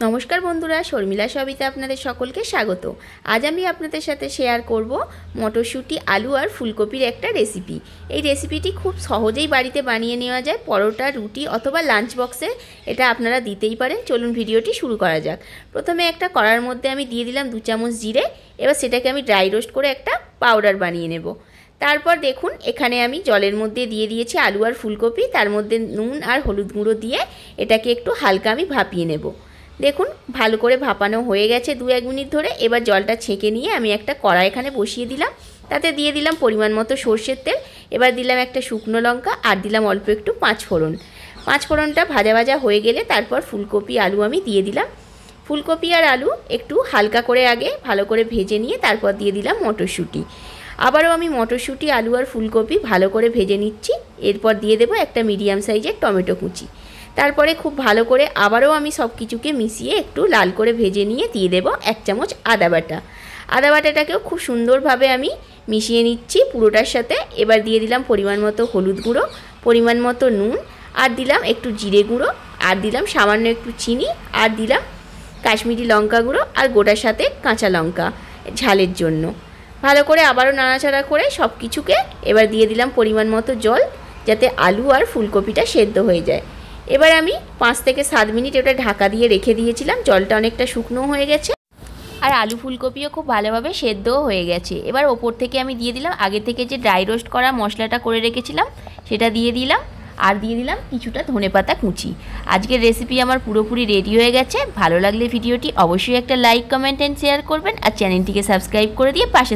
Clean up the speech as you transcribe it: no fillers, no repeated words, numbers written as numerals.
नमस्कार बंधुरा शर्मिला सबिता आपनादेर सकलके स्वागत। आज आमी आपनादेर साथे शेयर करब मटरशुटी आलू और फुलकपिर एकटा रेसिपि। এই রেসিপিটি खूब सहजेই बाड़ीते बानिये नेওয়া যায়। परोटा रुटी अथवा लांच बक्से এটা আপনারা দিতেই পারেন। চলুন ভিডিওটি শুরু করা যাক। প্রথমে একটা কড়ার মধ্যে আমি দিয়ে দিলাম 2 চামচ জিরে। এবার সেটাকে আমি ড্রাই রোস্ট করে একটা পাউডার বানিয়ে নেব। তারপর দেখুন এখানে আমি জলের মধ্যে দিয়ে দিয়েছি আলু আর ফুলকপি, তার মধ্যে নুন আর হলুদ গুঁড়ো দিয়ে এটাকে একটু হালকা আমি ভাপিয়ে নেব। দেখুন ভালো করে ভাপানো হয়ে গেছে 2-1 মিনিট ধরে। এবার জলটা ছেঁকে নিয়ে আমি একটা কড়াই এখানে বসিয়ে দিলাম, তাতে দিয়ে দিলাম পরিমাণ মতো সরষের তেল। এবার দিলাম একটা শুকনো লঙ্কা আর দিলাম অল্প একটু পাঁচফোড়ন। পাঁচফোড়নটা ভাজা ভাজা হয়ে গেলে তারপর ফুলকপি আলু আমি দিয়ে দিলাম। ফুলকপি আর আলু একটু হালকা করে আগে ভালো করে ভেজে নিয়ে তারপর দিয়ে দিলাম মটরশুঁটি। আবারও আমি মটরশুঁটি আলু আর ফুলকপি ভালো করে ভেজে নিচ্ছি। এরপর দিয়ে দেবো একটা মিডিয়াম সাইজের টমেটো কুচি। তারপরে খুব ভালো করে আবারও আমি সব কিছুকে মিশিয়ে একটু লাল করে ভেজে নিয়ে দিয়ে দেবো 1 চামচ আদা বাটা। আদা বাটাটাকেও খুব সুন্দরভাবে আমি মিশিয়ে নিচ্ছি পুরোটার সাথে। এবার দিয়ে দিলাম পরিমাণ মতো হলুদ গুঁড়ো, পরিমাণ মতো নুন, আর দিলাম একটু জিরে গুঁড়ো, আর দিলাম সামান্য একটু চিনি, আর দিলাম কাশ্মীরি লঙ্কা গুঁড়ো আর গোটার সাথে কাঁচা লঙ্কা ঝালের জন্য। ভালো করে আবারও নাড়াচাড়া করে সব কিছুকে এবার দিয়ে দিলাম পরিমাণ মতো জল, যাতে আলু আর ফুলকপিটা সেদ্ধ হয়ে যায়। এবার আমি 5 থেকে 7 মিনিট এটা ঢাকা দিয়ে রেখে দিয়েছিলাম। জলটা অনেকটা শুকনো হয়ে গেছে আর আলু ফুলকপিও খুব ভালোভাবে সেদ্ধও হয়ে গেছে। এবার ওপর থেকে আমি দিয়ে দিলাম আগে থেকে যে ড্রাই রোস্ট করা মশলাটা করে রেখেছিলাম সেটা দিয়ে দিলাম, আর দিয়ে দিলাম কিছুটা ধনেপাতা কুচি। আজকের রেসিপি আমার পুরোপুরি রেডি হয়ে গেছে। ভালো লাগলে ভিডিওটি অবশ্যই একটা লাইক, কমেন্ট অ্যান্ড শেয়ার করবেন, আর চ্যানেলটিকে সাবস্ক্রাইব করে দিয়ে পাশে